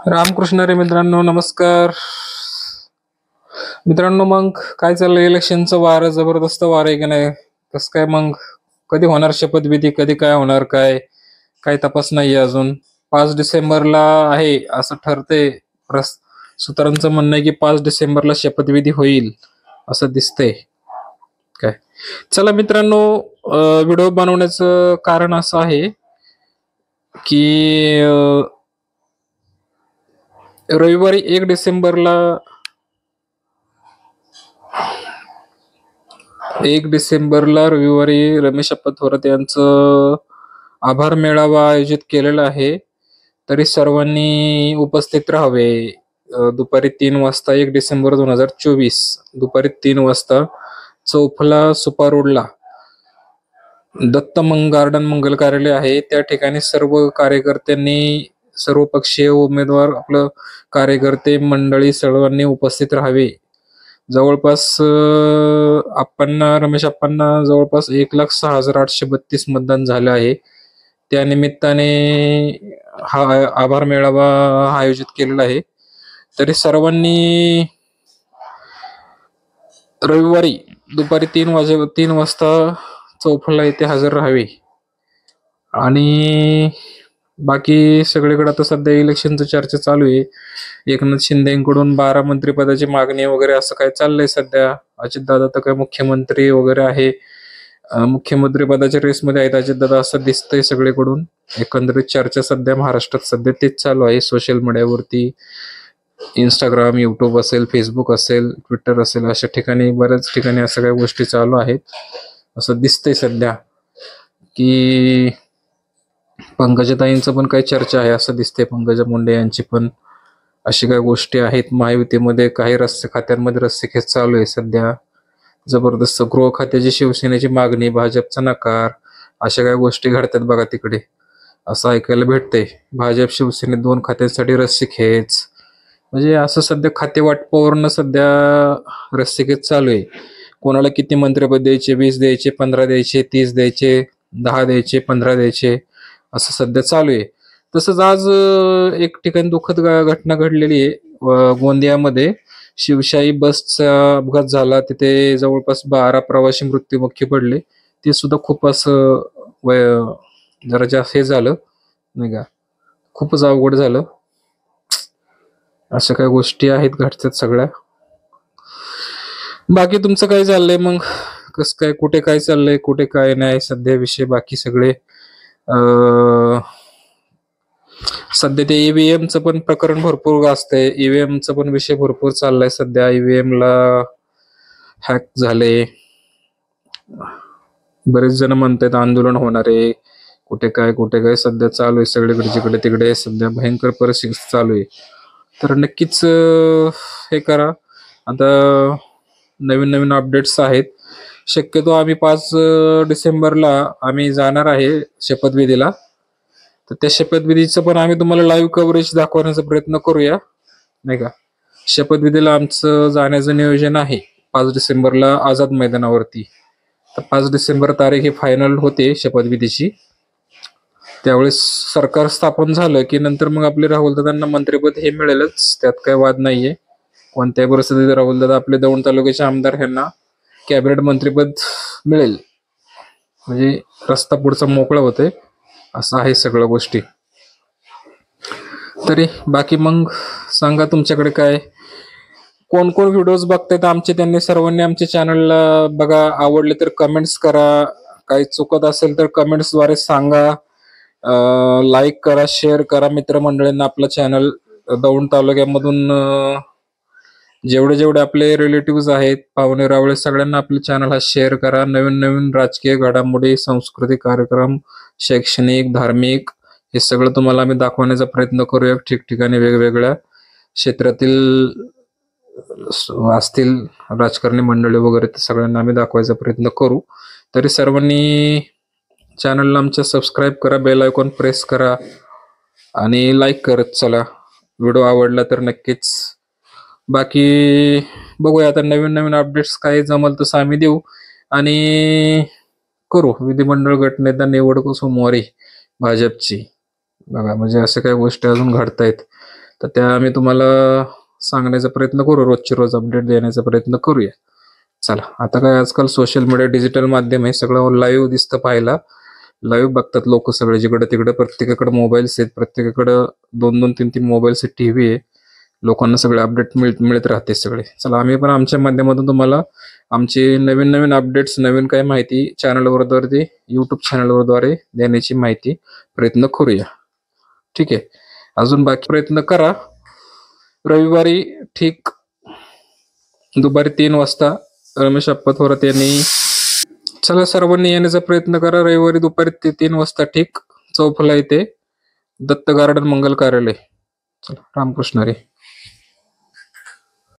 रामकृष्ण रे मित्रांनो, नमस्कार मित्रांनो. मग काय चाललंय? इलेक्शनचं वारं जबरदस्त वार आहे की नाही? कसं काय मग? कधी होणार शपथविधी? कधी काय होणार? काय काय तपास नाहीये अजून. 5 डिसेंबरला आहे असं ठरते. सूत्रांचं म्हणणं आहे की 5 डिसेंबरला शपथविधी होईल असं दिसतंय. काय चला मित्रांनो, व्हिडिओ बनवण्याचं कारण असं आहे की रविवारी 1 डिसेंबरला रविवारी रमेश अप्पा थोरात यांचं आभार मेळावा आयोजित केलेला आहे. तरी सर्वांनी उपस्थित राहावे. दुपारी 3 वाजता 1 डिसेंबर 2024 दुपारी 3 वाजता चौफला सुपा रोडला दत्त गार्डन मंगल कार्यालय आहे. त्या ठिकाणी सर्व कार्यकर्त्यांनी, सर्वपक्षीय उमेदवार, आपलं कार्यकर्ते मंडळी सर्वांनी उपस्थित राहावे. जवळपास रमेश अप्पांना जवळपास 1,06,832 मतदान झालं आहे. त्या निमित्ताने हा आभार मेळावा आयोजित केलेला आहे. तरी सर्वांनी रविवारी दुपारी 3 वाजता चौफला येथे हजर राहावे. आणि बाकी सगळीकडे आता सध्या इलेक्शनचं चर्चा चालू आहे. एकनाथ शिंदेकडून 12 मंत्रिपदाची मागणी वगैरे असं काय चाललंय सध्या. अजितदादा तर काय मुख्यमंत्री वगैरे आहे, मुख्यमंत्री पदाच्या रेसमध्ये आहेत अजितदादा असं दिसतंय सगळीकडून. एकंदरीत चर्चा सध्या महाराष्ट्रात सध्या तेच चालू आहे. सोशल मीडियावरती इंस्टाग्राम, युट्यूब असेल, फेसबुक असेल, ट्विटर असेल, अशा ठिकाणी बऱ्याच ठिकाणी असं काही गोष्टी चालू आहेत असं दिसतंय सध्या. की पंकजाताईंचं पण काही चर्चा आहे असं दिसते. पंकजा मुंडे यांची पण अशी काही गोष्टी आहेत. महायुतीमध्ये काही खात्यांमध्ये रस्सीखेच चालू आहे सध्या जबरदस्त. गृह खात्याची शिवसेनेची मागणी, भाजपचा नकार, अशा काही गोष्टी घडतात बघा तिकडे असं ऐकायला भेटतंय. भाजप शिवसेने 2 खात्यांसाठी रस्सीखेच, म्हणजे असं सध्या खाते वाटपावरनं सध्या रस्सीखेच चालू आहे. कोणाला किती मंत्रिपद द्यायचे? 20 द्यायचे, 15 द्यायचे, 30 द्यायचे, 10 द्यायचे, 15 द्यायचे, असं सध्या चालू आहे. तसंच आज एक ठिकाणी दुःखद घटना घडलेली आहे. गोंदियामध्ये शिवशाही बसचा अपघात झाला. तिथे जवळपास 12 प्रवासी मृत्युमुखी पडले. ते सुद्धा खूप असं जरा जास्त हे झालं नाही का, खूपच अवघड झालं. अशा काही गोष्टी आहेत घडतात सगळ्या. बाकी तुमचं काय चाललंय मग? कसं काय, कुठे काय चाललंय, कुठे काय नाही सध्या विषय? बाकी सगळे सध्या ते ईव्हीएमचं पण प्रकरण भरपूर गाजतंय. ईव्हीएमचा पण विषय भरपूर चाललाय सध्या. ईव्हीएमला हॅक झाले. बरेच जण म्हणतात आंदोलन होणार आहे. कुठे काय सध्या चालू आहे सगळीकडे. जिकडे तिकडे सध्या भयंकर परिस्थिती चालू आहे. तर नक्कीच हे करा. आता नवीन नवीन अपडेट्स आहेत. शक्यतो आम्ही 5 डिसेंबरला आम्ही जाणार आहे शपथविधीला. तर त्या शपथविधीचं पण आम्ही तुम्हाला लाईव्ह कव्हरेज दाखवण्याचा प्रयत्न करूया नाही का. शपथविधीला आमचं जाण्याचं नियोजन आहे 5 डिसेंबरला आझाद मैदानावरती. तर 5 डिसेंबर तारीख ही फायनल होते शपथविधीची. त्यावेळेस सरकार स्थापन झालं की नंतर मग आपले राहुलदादांना मंत्रिपद हे मिळेलच, त्यात काही वाद नाहीये. कोणत्याही परिस्थितीत राहुलदादा आपले दौंड तालुक्याचे आमदार ह्यांना कॅबिनेट मंत्रिपद मिळेल. म्हणजे रस्ता पुढचा मोकळा होतोय असं आहे सगळ्या गोष्टी. तरी बाकी मग सांगा तुमच्याकडे काय, कोण कोण व्हिडिओज बघतायत आमचे त्यांनी सर्वांनी आमच्या चॅनलला बघा. आवडले तर कमेंट्स करा. काही चुकत असेल तर कमेंट्सद्वारे सांगा. लाईक करा, शेअर करा मित्रमंडळींना. आपलं चॅनल दौंड तालुक्यामधून जेवढे आपले रिलेटिव्ह आहेत, पाहुणे रावळे, सगळ्यांना आपले चॅनल हा शेअर करा. नवीन नवीन राजकीय घडामोडी, सांस्कृतिक कार्यक्रम, शैक्षणिक, धार्मिक, हे सगळं तुम्हाला आम्ही दाखवण्याचा प्रयत्न करूया. ठिकठिकाणी वेगवेगळ्या क्षेत्रातील असतील राजकारणी मंडळी वगैरे, ते सगळ्यांना आम्ही दाखवायचा प्रयत्न करू. तरी सर्वांनी चॅनलला आमच्या सबस्क्राईब करा, बेल आयकॉन प्रेस करा आणि लाईक करत चला. व्हिडिओ आवडला तर नक्कीच. बाकी बघूया आता नवीन नवीन अपडेट्स काय जमल तसं आम्ही देऊ आणि करू. विधिमंडळ गटनेता निवड सोमवारी भाजपची बघा. म्हणजे असं काही गोष्टी अजून घडतायत. तर त्या आम्ही तुम्हाला सांगण्याचा प्रयत्न करू, रोजची रोज अपडेट देण्याचा प्रयत्न करूया. चला, आता काय आजकाल सोशल मीडिया डिजिटल माध्यम आहे, सगळं लाईव्ह दिसतं पाहायला. लाईव्ह बघतात लोक सगळे, जिकडे तिकडे प्रत्येकाकडे मोबाईल्स आहेत, प्रत्येकाकडे 2-2, 3-3 मोबाईल्स आहेत, टीव्ही आहे. लोकांना सगळे अपडेट मिळत राहते सगळे. चला, आम्ही पण आमच्या माध्यमातून तुम्हाला आमची नवीन नवीन अपडेट्स, नवीन काय माहिती चॅनलवरती, युट्यूब चॅनलवरद्वारे देण्याची माहिती प्रयत्न करूया. ठीक आहे, अजून बाकी प्रयत्न करा. रविवारी ठीक दुपारी 3 वाजता रमेश आप्पा थोरात यांनी, चला सर्वांनी येण्याचा प्रयत्न करा. रविवारी दुपारी 3 वाजता ठीक चौफला येथे दत्त गार्डन मंगल कार्यालय. चला, रामकृष्ण हरी.